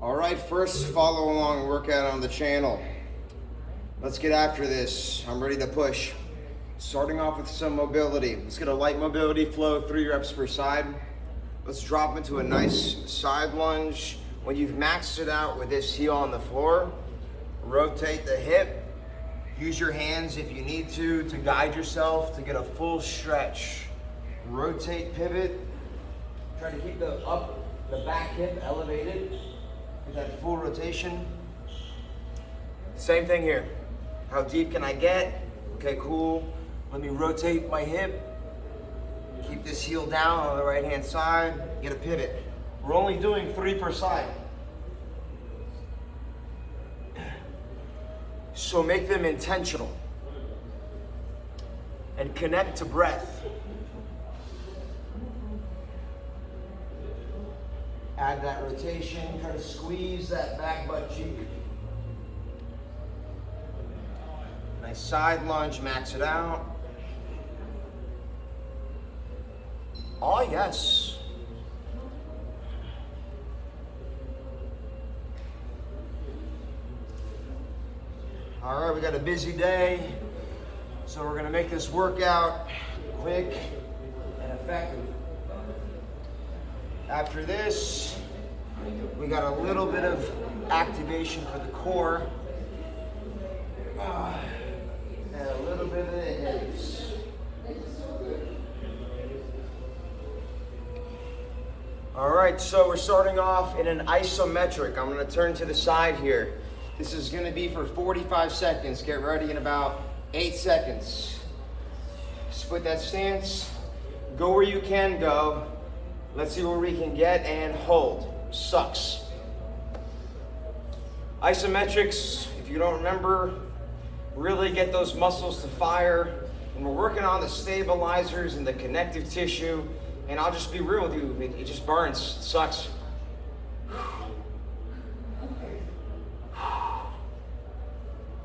All right, first follow along workout on the channel. Let's get after this. I'm ready to push. Starting off with some mobility. Let's get a light mobility flow, 3 reps per side. Let's drop into a nice side lunge. When you've maxed it out with this heel on the floor, rotate the hip. Use your hands if you need to guide yourself to get a full stretch. Rotate, pivot. Try to keep the back hip elevated with that full rotation. Same thing here. How deep can I get? Okay, cool. Let me rotate my hip. Keep this heel down on the right hand side. Get a pivot. We're only doing 3 per side. So make them intentional. And connect to breath. Add that rotation, try to squeeze that back butt cheek. Nice side lunge, max it out. Oh, yes. All right, we got a busy day, so we're gonna make this workout quick and effective. After this, we got a little bit of activation for the core, and a little bit of the hips. All right, so we're starting off in an isometric. I'm gonna turn to the side here. This is gonna be for 45 seconds. Get ready in about 8 seconds. Split that stance. Go where you can go. Let's see where we can get and hold. Sucks. Isometrics, if you don't remember, really get those muscles to fire. And we're working on the stabilizers and the connective tissue. And I'll just be real with you, it just burns, it sucks.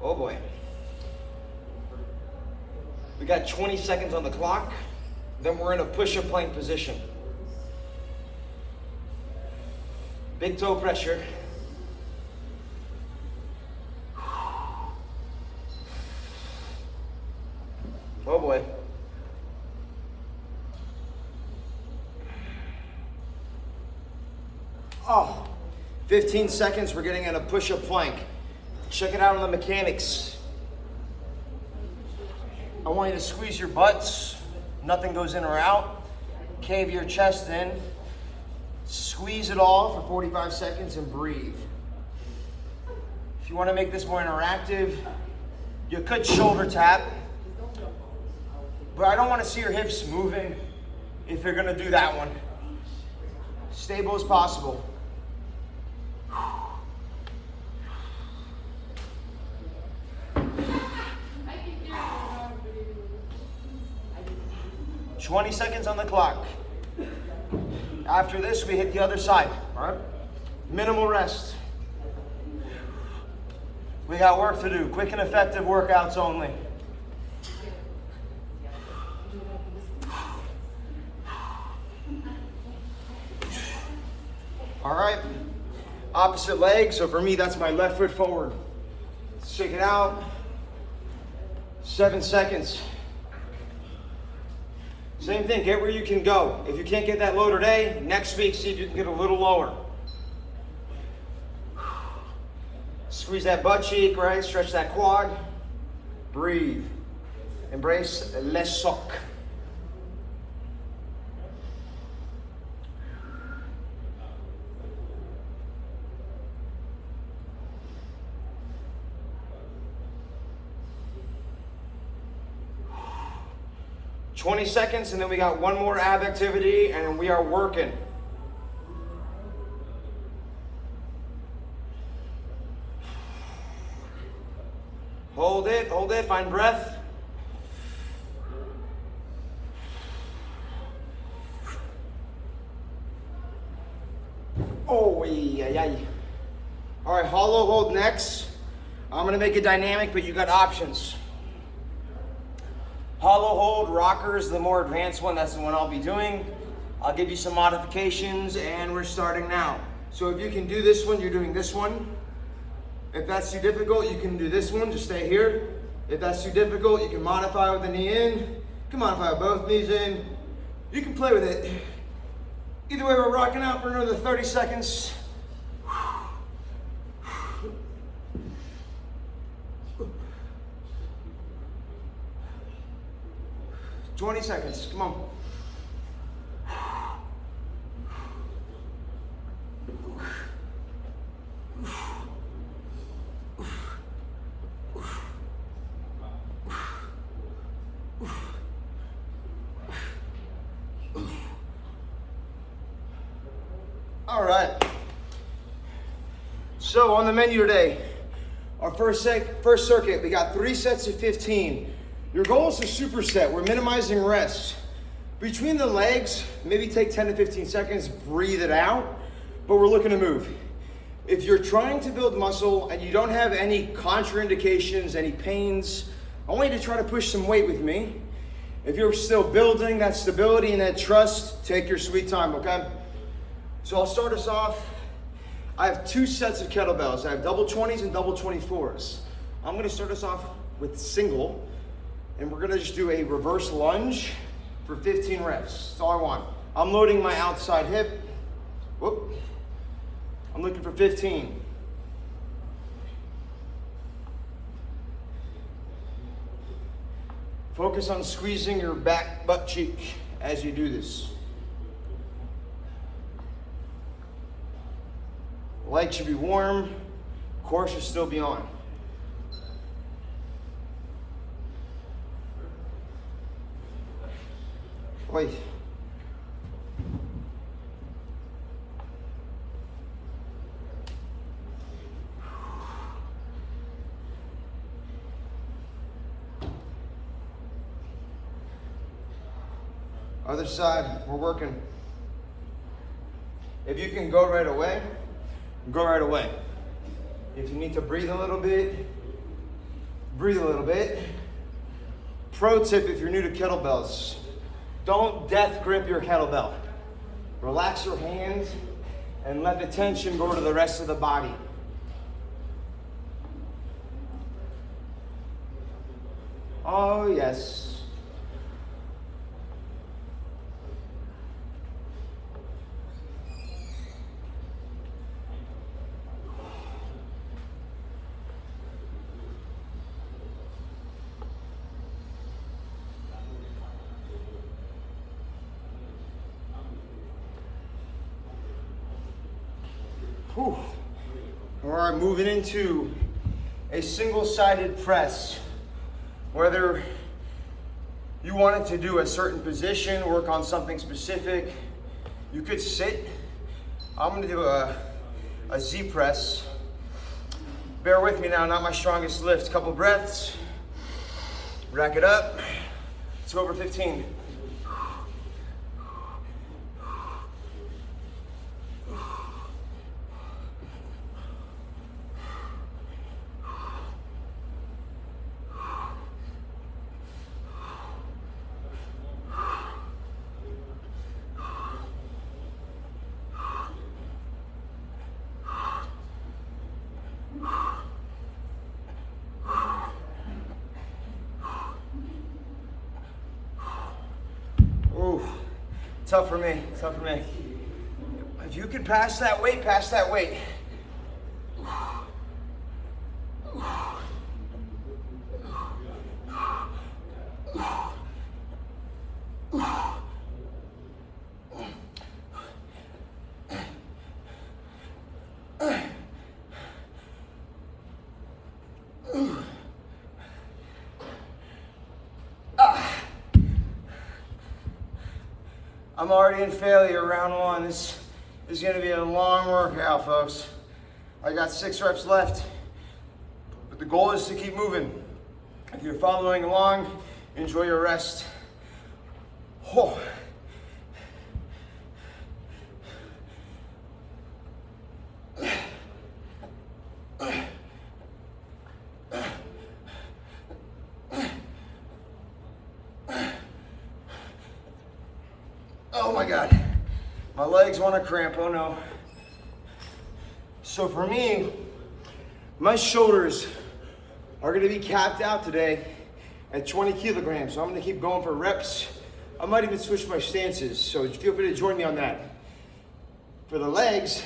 Oh boy. We got 20 seconds on the clock. Then we're in a push-up plank position. Big toe pressure. Oh boy. Oh, 15 seconds, we're getting in a push-up plank. Check it out on the mechanics. I want you to squeeze your butts. Nothing goes in or out. Cave your chest in. Squeeze it all for 45 seconds and breathe. If you want to make this more interactive, you could shoulder tap. But I don't want to see your hips moving if you're going to do that one. Stable as possible. 20 seconds on the clock. After this, we hit the other side, all right? Minimal rest. We got work to do. Quick and effective workouts only. All right, opposite leg. So for me, that's my left foot forward. Let's shake it out. 7 seconds. Same thing, get where you can go. If you can't get that low today, next week, see if you can get a little lower. Squeeze that butt cheek, right? Stretch that quad. Breathe. Embrace le soc. "20 seconds, and then we got one more ab activity, and we are working. Hold it, find breath. Oh, yeah. All right, hollow hold next. I'm gonna make it dynamic, but you got options. Hollow hold, rockers, the more advanced one, that's the one I'll be doing. I'll give you some modifications, and we're starting now. So if you can do this one, you're doing this one. If that's too difficult, you can do this one, just stay here. If that's too difficult, you can modify with the knee in. You can modify with both knees in. You can play with it. Either way, we're rocking out for another 30 seconds. 20 seconds, come on. All right. So on the menu today, our first circuit, we got 3 sets of 15. Your goal is a superset. We're minimizing rest. Between the legs, maybe take 10 to 15 seconds, breathe it out, but we're looking to move. If you're trying to build muscle and you don't have any contraindications, any pains, I want you to try to push some weight with me. If you're still building that stability and that trust, take your sweet time, okay? So I'll start us off. I have 2 sets of kettlebells. I have double 20s and double 24s. I'm gonna start us off with single, and we're gonna just do a reverse lunge for 15 reps. That's all I want. I'm loading my outside hip. Whoop. I'm looking for 15. Focus on squeezing your back butt cheek as you do this. Legs should be warm, core should still be on. Wait. Other side, we're working. If you can go right away, go right away. If you need to breathe a little bit, breathe a little bit. Pro tip if you're new to kettlebells, don't death grip your kettlebell. Relax your hands and let the tension go to the rest of the body. Oh yes. Whew. All right, moving into a single-sided press. Whether you wanted to do a certain position, work on something specific, you could sit. I'm gonna do a Z press. Bear with me now, not my strongest lift. Couple breaths, rack it up. Let's go over 15. Tough for me, tough for me. If you could pass that weight, pass that weight. I'm already in failure, round 1. This is gonna be a long workout, folks. I got 6 reps left, but the goal is to keep moving. If you're following along, enjoy your rest. Oh. Oh my God, my legs want to cramp, oh no. So for me, my shoulders are gonna be capped out today at 20 kilograms. So I'm gonna keep going for reps. I might even switch my stances, so feel free to join me on that. For the legs,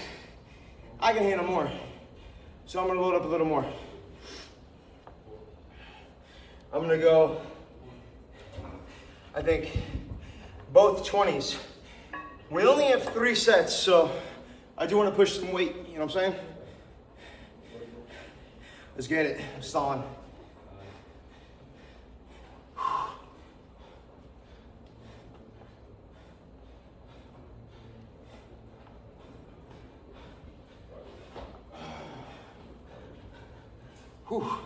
I can handle more. So I'm gonna load up a little more. I'm gonna go, I think, both 20s. We only have 3 sets, so I do wanna push some weight, you know what I'm saying? Let's get it, I'm stalling. Whew.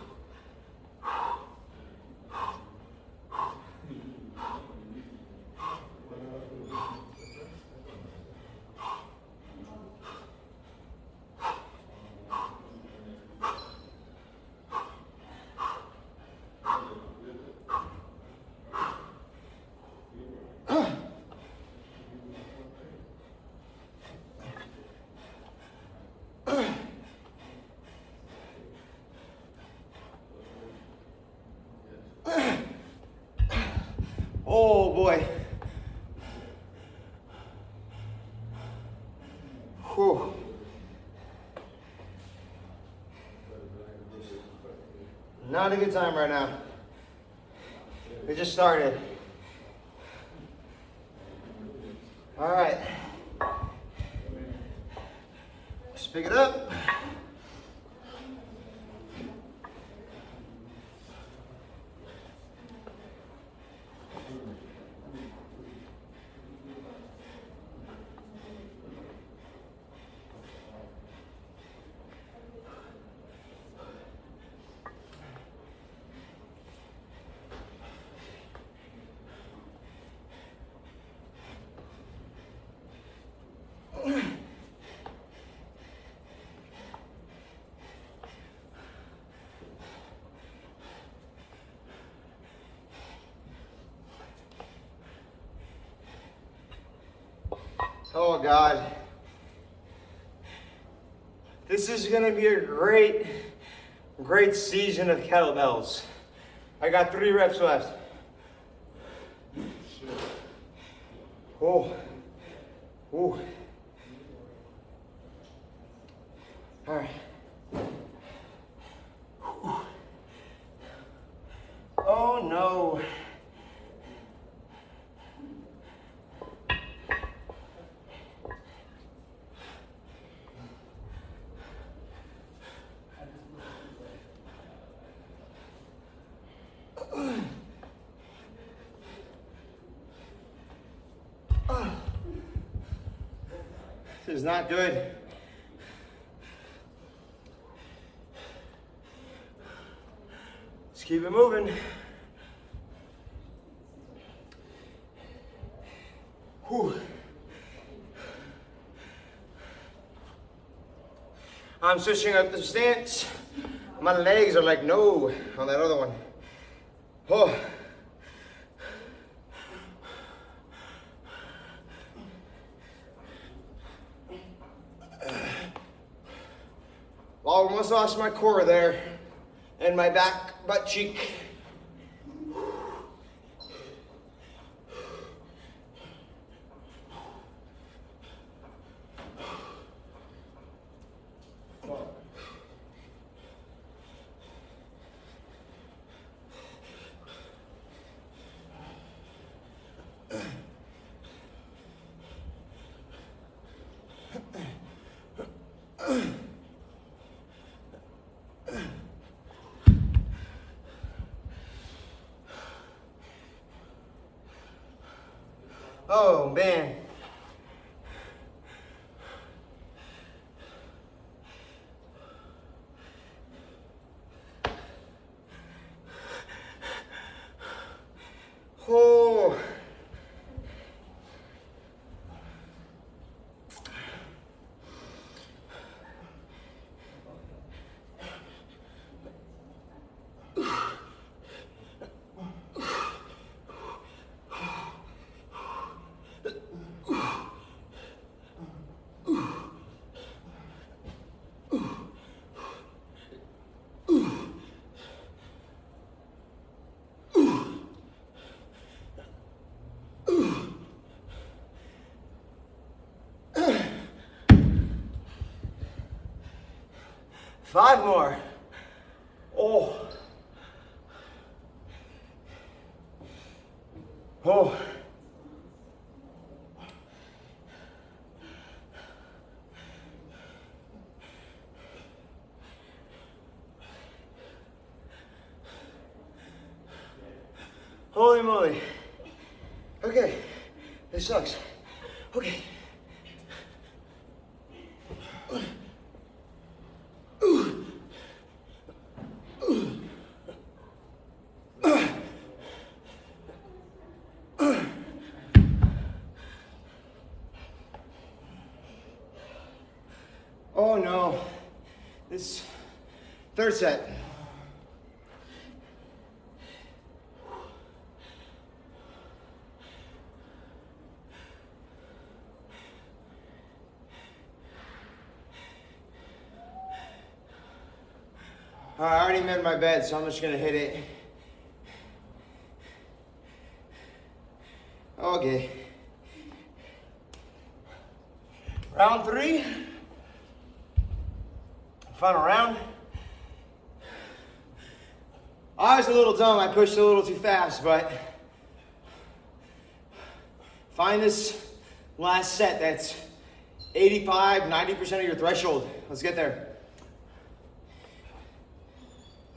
Oh boy. Whew. Not a good time right now. We just started. All right. Just pick it up. Oh God. This is gonna be a great season of kettlebells. I got 3 reps left. Oh. Oh. All right. Oh no. This is not good. Let's keep it moving. Whew. I'm switching up the stance. My legs are like no on that other one. Oh. Almost lost my core there and my butt cheek. Oh man. Oh. 5 more. Oh. Oh. Holy moly. Okay, this sucks. Okay. Oh no, this third set. All right, I already made my bed, so I'm just gonna hit it. Okay. Round 3. Final round. I was a little dumb, I pushed a little too fast, but find this last set that's 85, 90% of your threshold. Let's get there.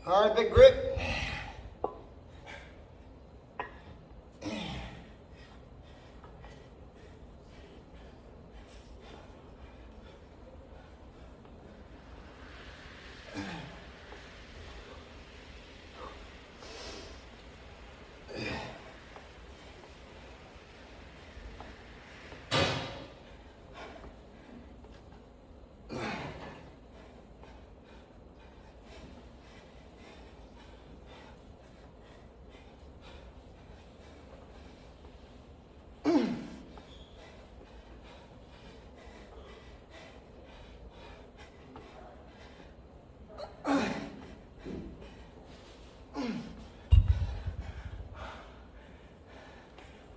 All right, big grip.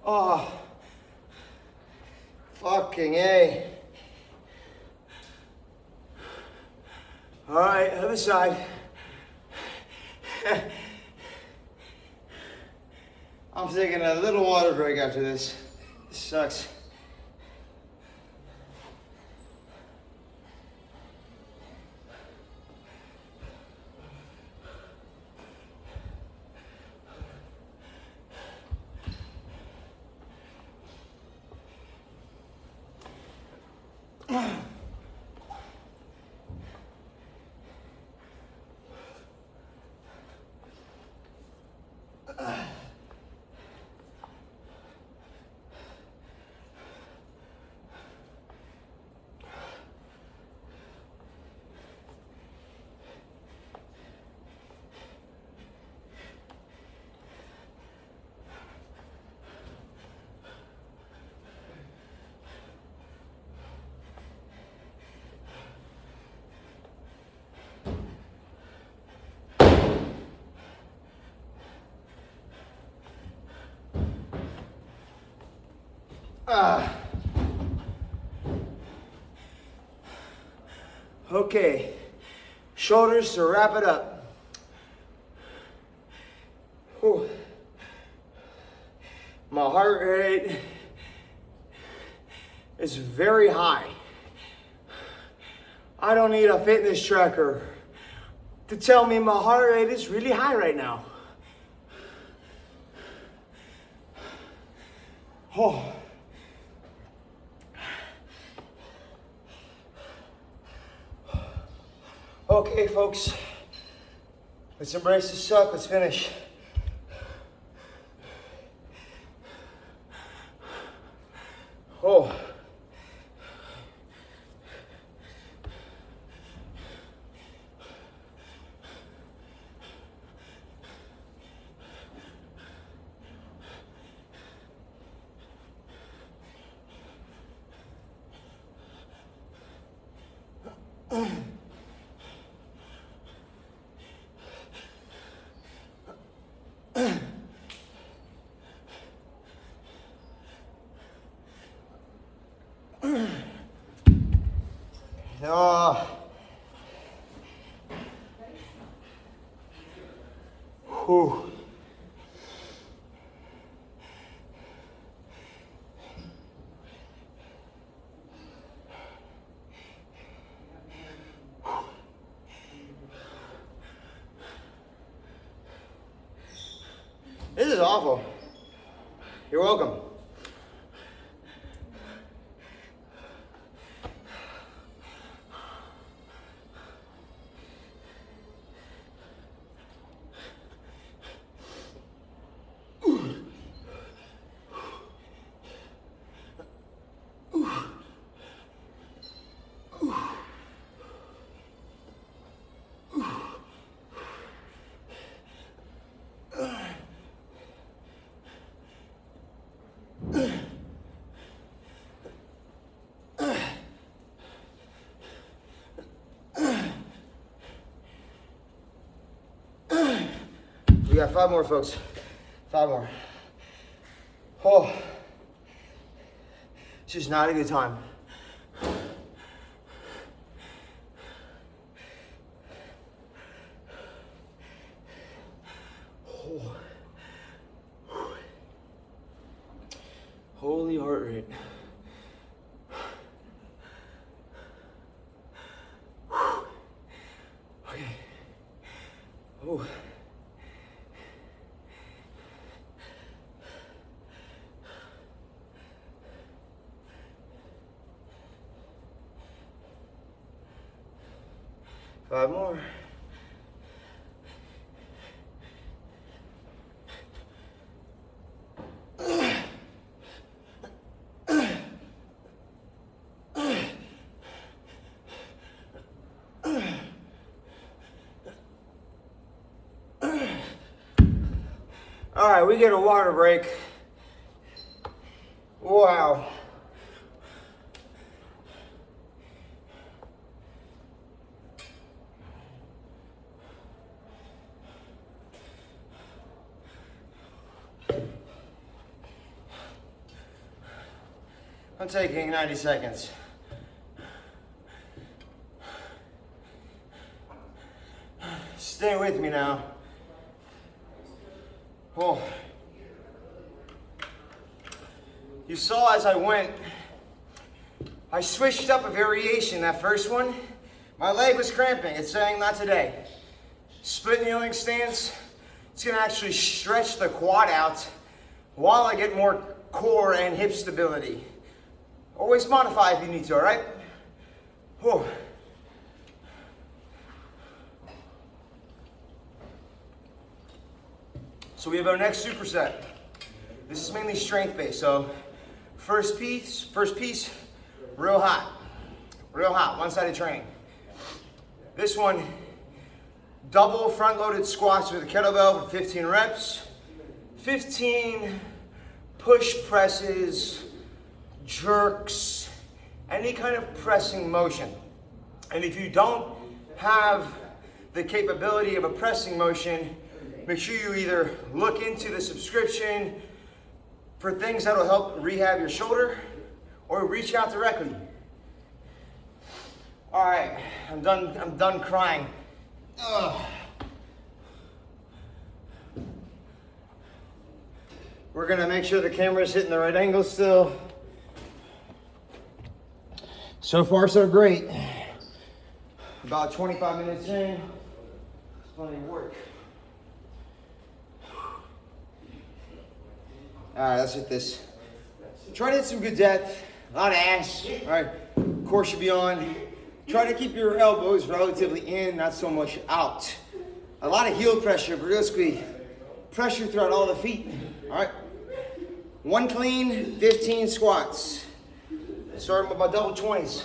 Oh, fucking A. All right, other side. I'm taking a little water break after this. This sucks. Okay, shoulders to wrap it up. Whew. My heart rate is very high. I don't need a fitness tracker to tell me my heart rate is really high right now. Oh. Okay, folks, let's embrace the suck. Let's finish. Oh. Whew. This is awful. You're welcome. We got 5 more, folks. 5 more. Oh, it's just not a good time. Oh. Holy heart rate. Okay. Oh. Five more. All right, we get a water break. Wow. I'm taking 90 seconds. Stay with me now. Oh. You saw as I went, I switched up a variation. That first one, my leg was cramping. It's saying not today. Split kneeling stance. It's gonna actually stretch the quad out while I get more core and hip stability. Always modify if you need to, all right? Whoa. So we have our next superset. This is mainly strength based. So first piece, real hot, one-sided training. This one, double front-loaded squats with a kettlebell for 15 reps, 15 push presses, jerks, any kind of pressing motion. And if you don't have the capability of a pressing motion, make sure you either look into the subscription for things that will help rehab your shoulder or reach out directly. All right, I'm done crying. Ugh. We're gonna make sure the camera's hitting the right angle still. So far, so great. About 25 minutes in, it's plenty of work. All right, let's hit this. Try to hit some good depth, a lot of ass. All right, core should be on. Try to keep your elbows relatively in, not so much out. A lot of heel pressure, but basically pressure throughout all the feet. All right, 1 clean, 15 squats. Starting with my double 20s.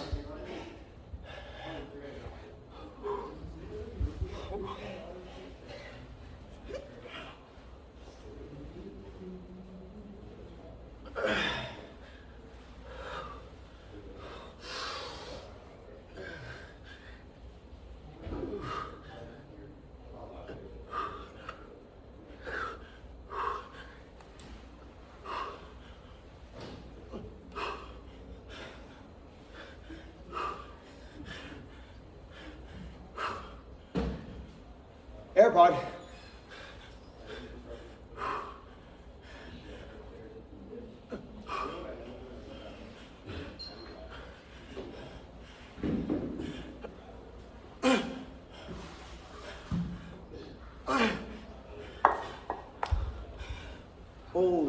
AirPod.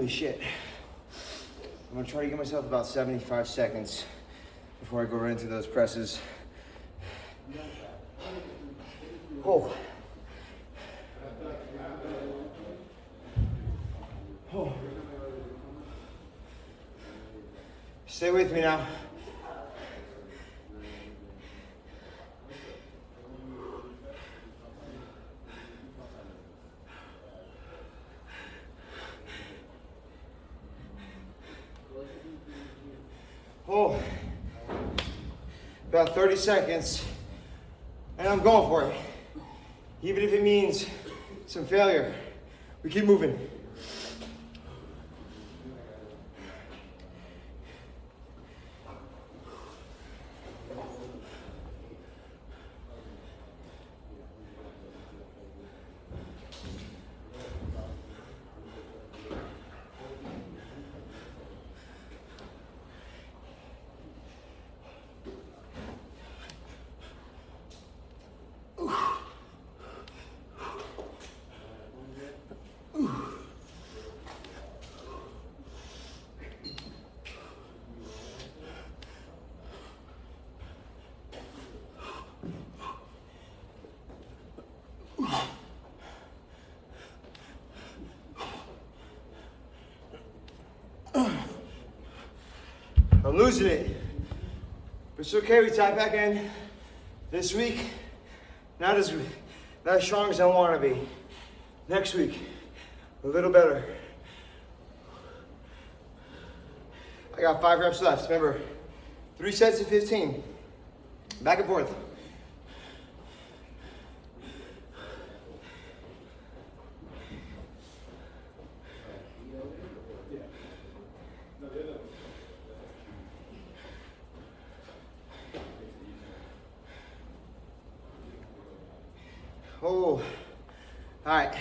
shit. I'm gonna try to give myself about 75 seconds before I go right into those presses. Oh. Oh. Stay with me now. Oh, about 30 seconds, and I'm going for it. Even if it means some failure, we keep moving. I'm losing it, but it's okay. We tie back in this week. Not as strong as I want to be. Next week, a little better. I got 5 reps left. Remember, 3 sets of 15. Back and forth. Oh, all right.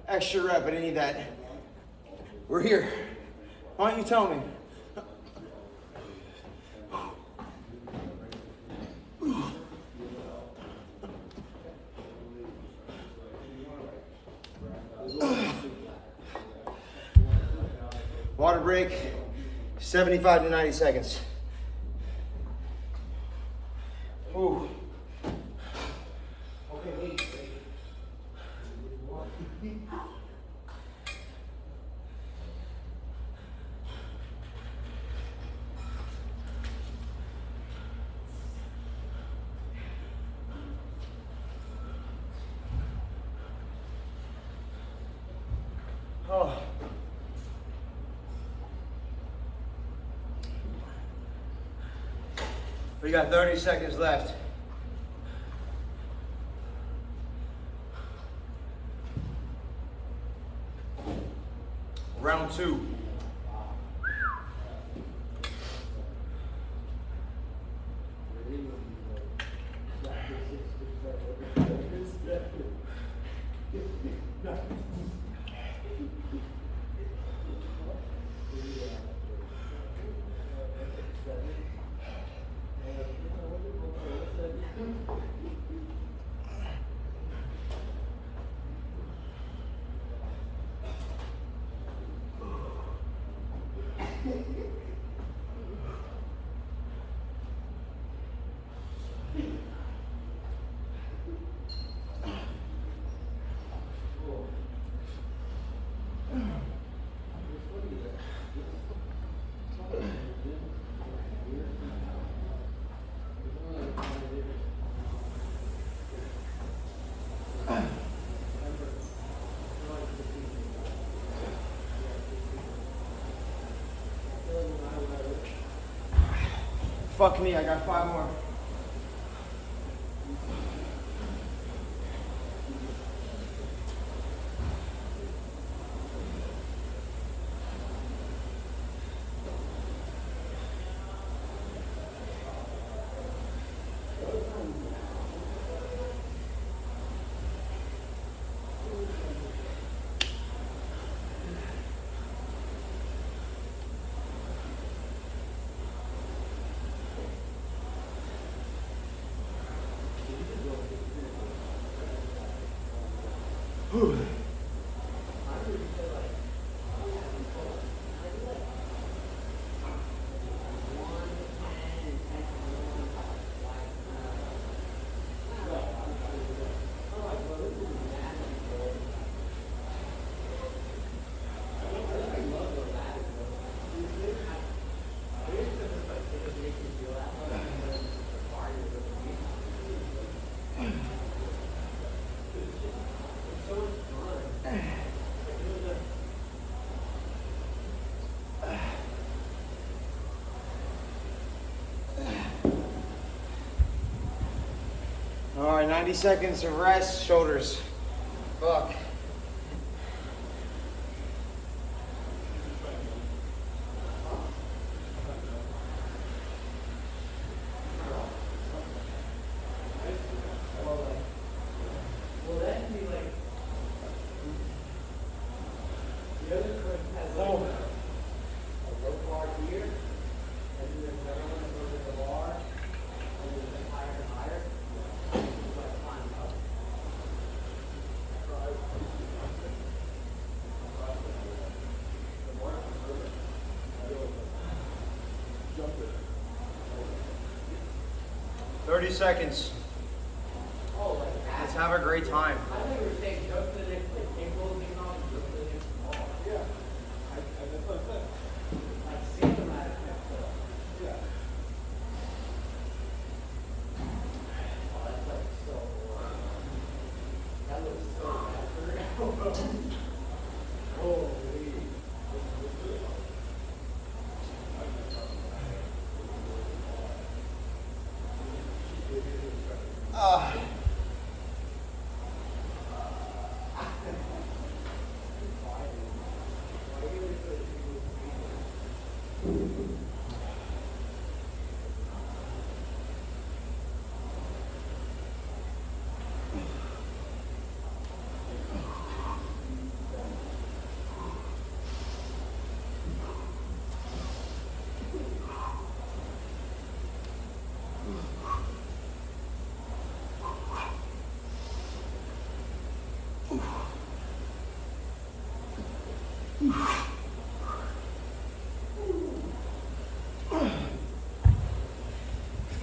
Extra rep, I didn't need that. We're here. Why don't you tell me? Water break, 75 to 90 seconds. Ooh. Oh. We got 30 seconds left. Round 2. Fuck me, I got 5 more. All right, 90 seconds of rest, shoulders. Fuck. Thirty seconds. Let's have a great time.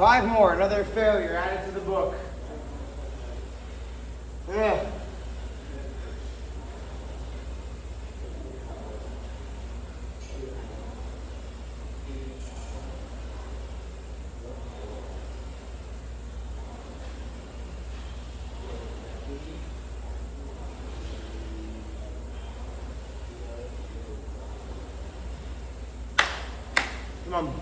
Five more, another failure added to the book. Yeah. Come on.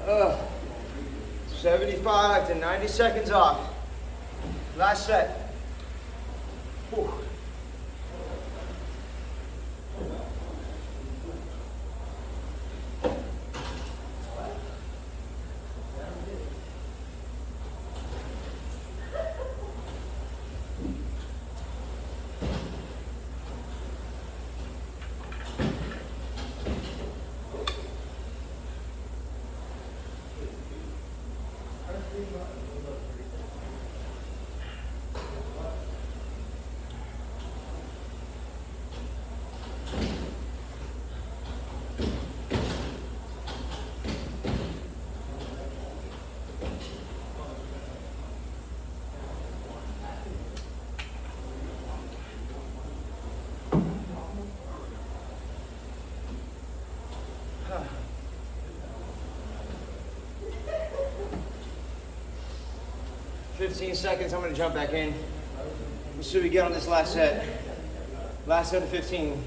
Ugh. 75 to 90 seconds off. Last set. Whew. $15 seconds, I'm gonna jump back in. Let's see what we get on this last set. Last set of 15.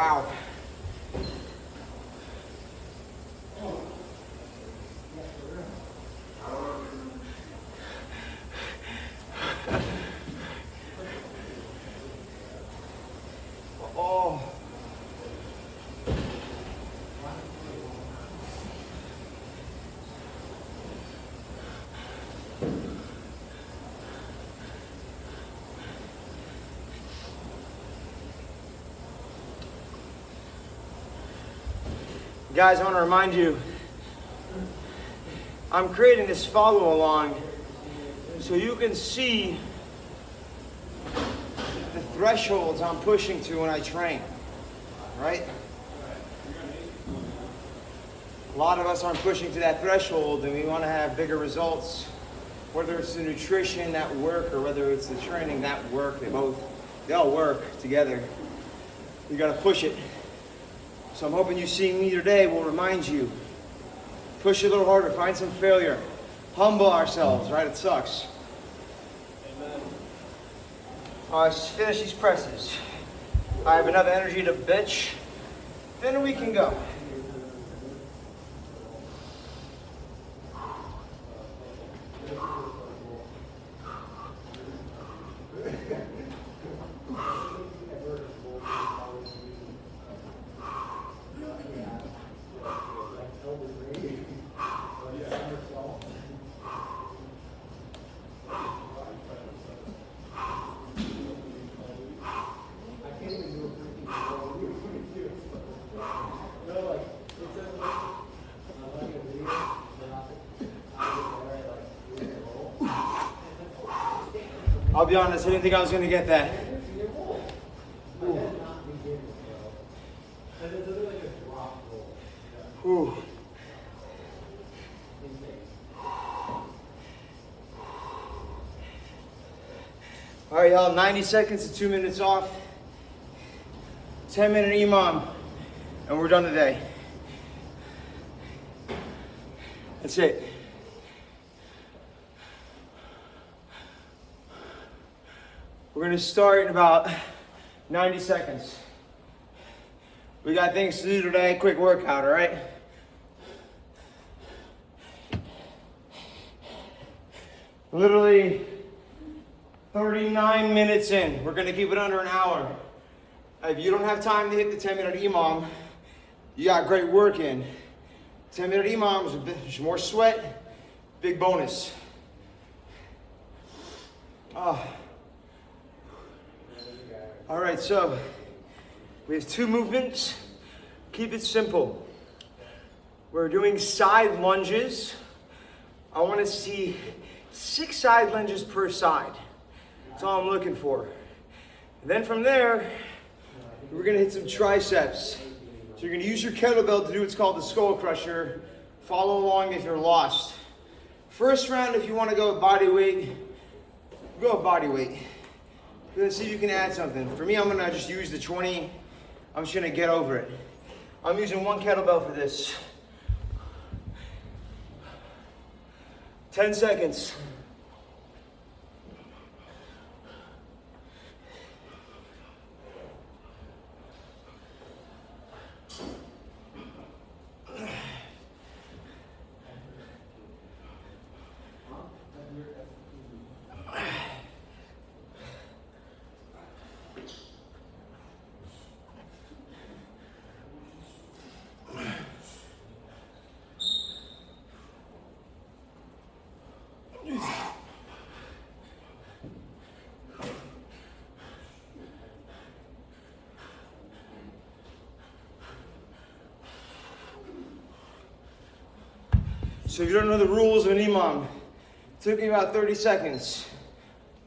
Wow. Oh. Guys, I want to remind you, I'm creating this follow along so you can see the thresholds I'm pushing to when I train, right? A lot of us aren't pushing to that threshold and we want to have bigger results, whether it's the nutrition that work or whether it's the training that work. They all work together. You got to push it. So I'm hoping you seeing me today will remind you, push a little harder, find some failure, humble ourselves, right? It sucks. Amen. All right, let's finish these presses. I have enough energy to bitch, then we can go. I'll be honest, I didn't think I was going to get that. Ooh. All right, y'all, 90 seconds to 2 minutes off. 10-minute EMOM, and we're done today. That's it. We're gonna start in about 90 seconds. We got things to do today, quick workout, all right? Literally 39 minutes in. We're gonna keep it under an hour. If you don't have time to hit the 10-minute EMOM, you got great work in. 10-minute EMOM is a bit more sweat, big bonus. All right, so we have 2 movements. Keep it simple. We're doing side lunges. I want to see 6 side lunges per side. That's all I'm looking for. And then from there, we're gonna hit some triceps. So you're gonna use your kettlebell to do what's called the skull crusher. Follow along if you're lost. First round, if you wanna go with body weight, go with body weight. Let's see if you can add something. For me, I'm gonna just use the 20. I'm just gonna get over it. I'm using 1 kettlebell for this. 10 seconds. So if you don't know the rules of an EMOM, it took me about 30 seconds.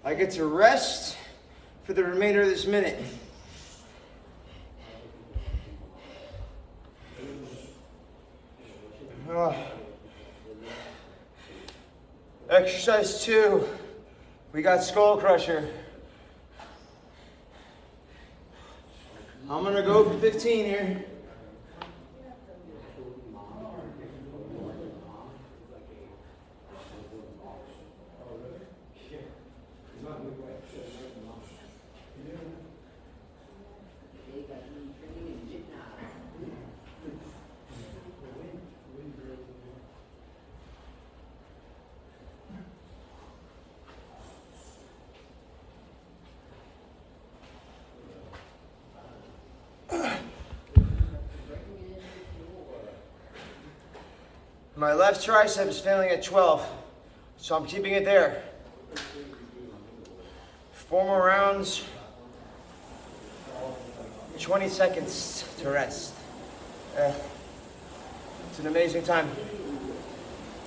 I get to rest for the remainder of this minute. Exercise 2, we got skull crusher. I'm gonna go for 15 here. My left tricep is failing at 12, so I'm keeping it there. 4 more rounds, 20 seconds to rest. It's an amazing time.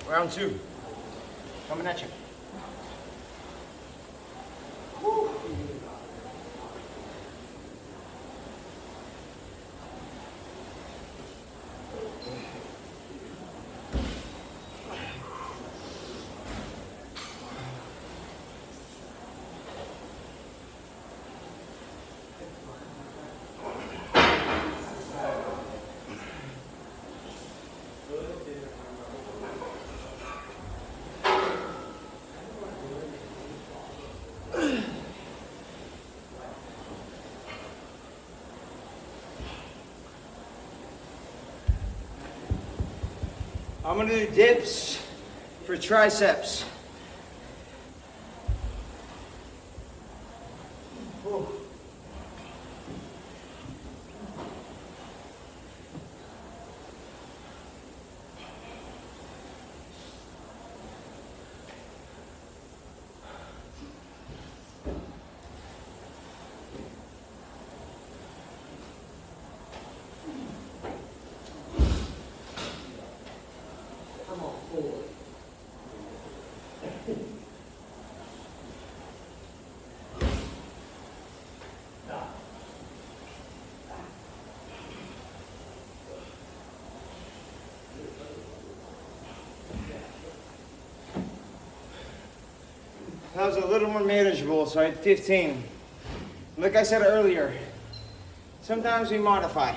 Round 2, coming at you. Woo. I'm gonna do dips for triceps. Whew. That was a little more manageable, so I had 15. Like I said earlier, sometimes we modify.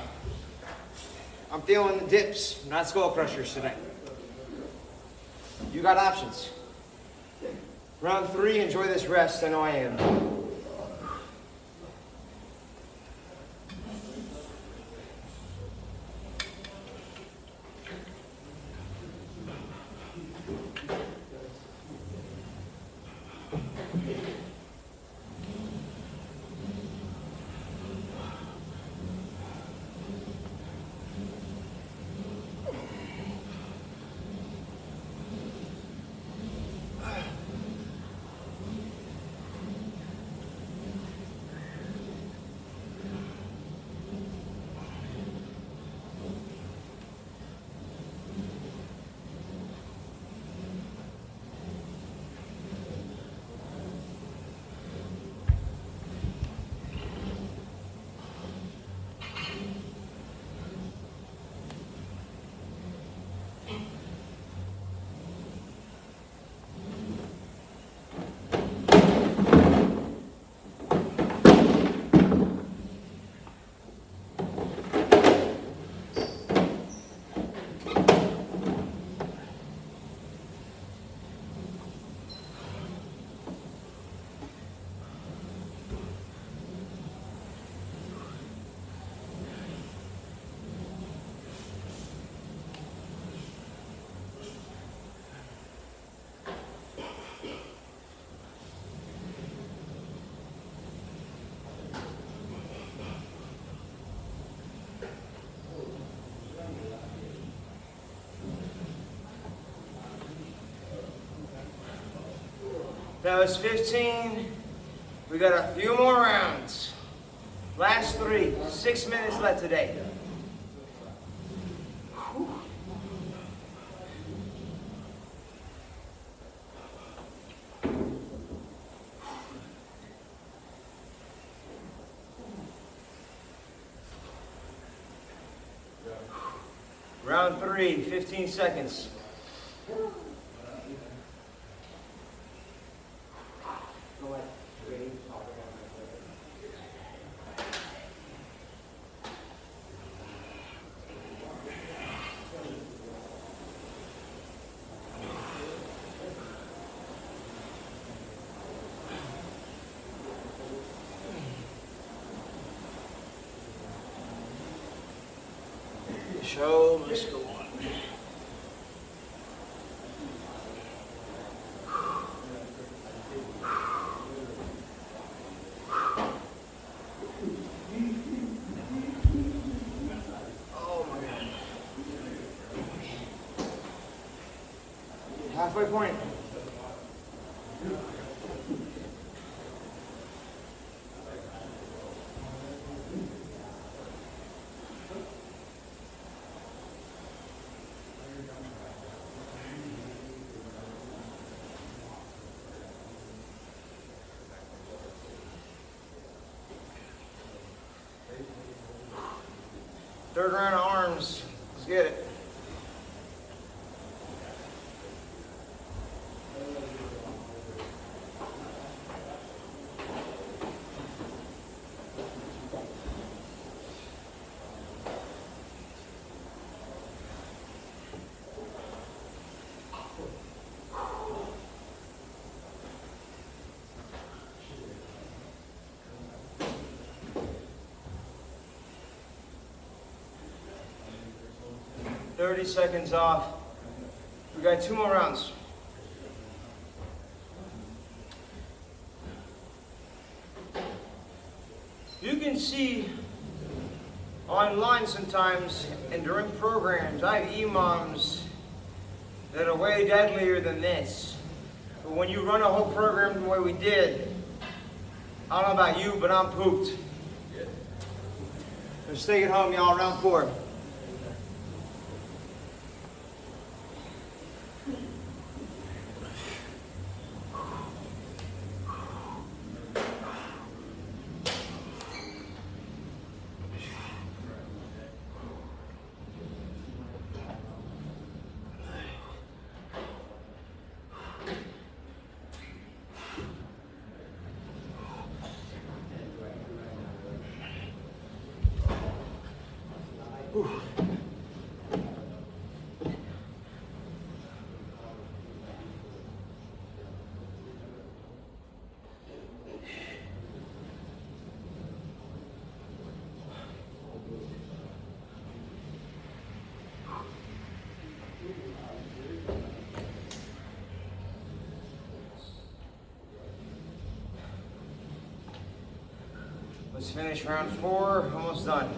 I'm feeling the dips, not skull crushers today. You got options. Round 3, enjoy this rest, I know I am. That was 15. We got a few more rounds. Last 3, 6 minutes left today. Whew. Round 3, 15 seconds. Show must go on. Oh my God. Halfway point. Third round of arms. Let's get it. $30 seconds off. We got 2 more rounds. You can see online sometimes and during programs, I have EMOMs that are way deadlier than this. But when you run a whole program the way we did, I don't know about you, but I'm pooped. Let's take it home, y'all. Round 4. Let's finish round 4, almost done.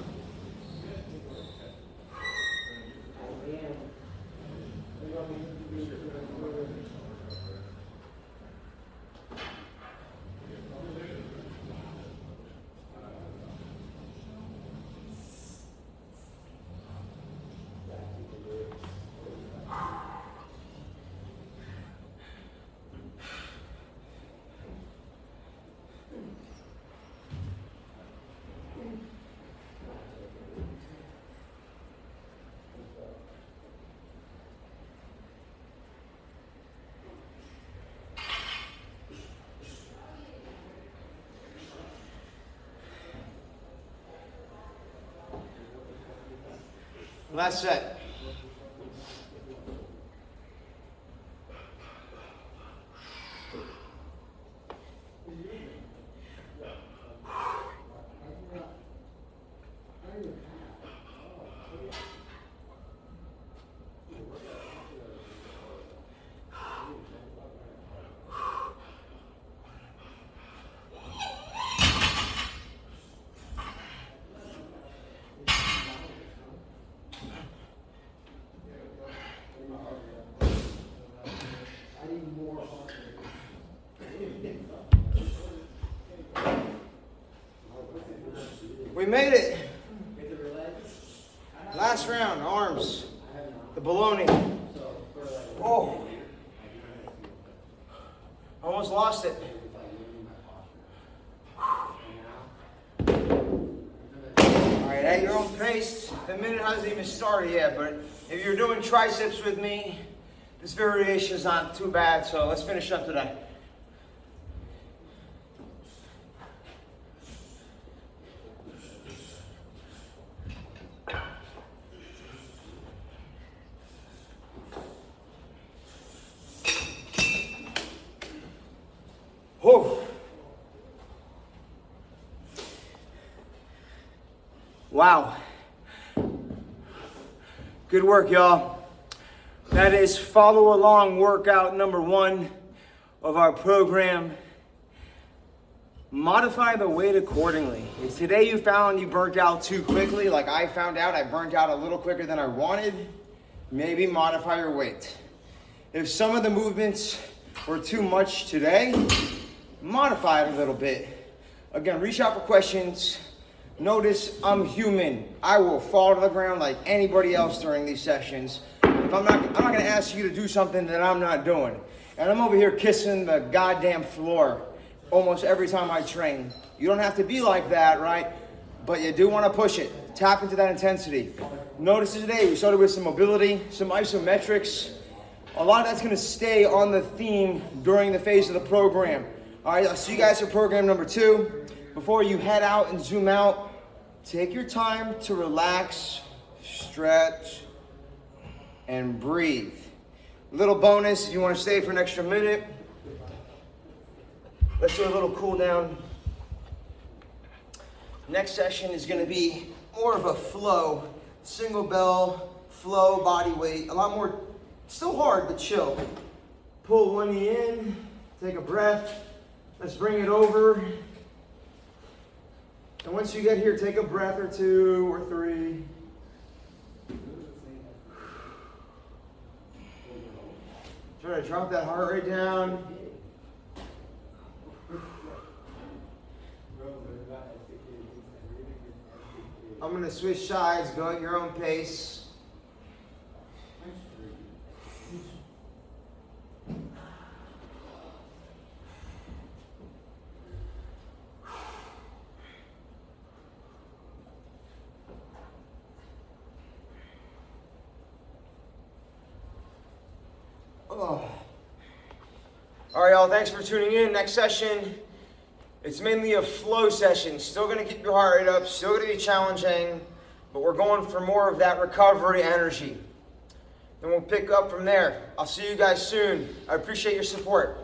Last set. We made it. Last round, arms. The baloney. Oh. Almost lost it. Alright, at your own pace. The minute hasn't even started yet, but if you're doing triceps with me, this variation is not too bad, so let's finish up today. Whoa. Wow. Good work, y'all. That is follow along workout number 1 of our program. Modify the weight accordingly. If today you found you burnt out too quickly, like I found out I burnt out a little quicker than I wanted, maybe modify your weight. If some of the movements were too much today, modify it a little bit. Again, reach out for questions. Notice I'm human. I will fall to the ground like anybody else during these sessions. If I'm not gonna ask you to do something that I'm not doing. And I'm over here kissing the goddamn floor almost every time I train. You don't have to be like that, right? But you do want to push it. Tap into that intensity. Notice today we started with some mobility, some isometrics. A lot of that's going to stay on the theme during the phase of the program. All right, I'll see you guys for program number 2. Before you head out and zoom out, take your time to relax, stretch, and breathe. Little bonus if you want to stay for an extra minute. Let's do a little cool down. Next session is going to be more of a flow, single bell, flow, body weight, a lot more, still hard, but chill. Pull one knee in, take a breath. Let's bring it over. And once you get here, take a breath or 2 or 3. Try to drop that heart rate down. I'm going to switch sides, go at your own pace. Oh. All right, y'all, thanks for tuning in. Next session, it's mainly a flow session. Still going to keep your heart rate up, still going to be challenging, but we're going for more of that recovery energy. Then we'll pick up from there. I'll see you guys soon. I appreciate your support.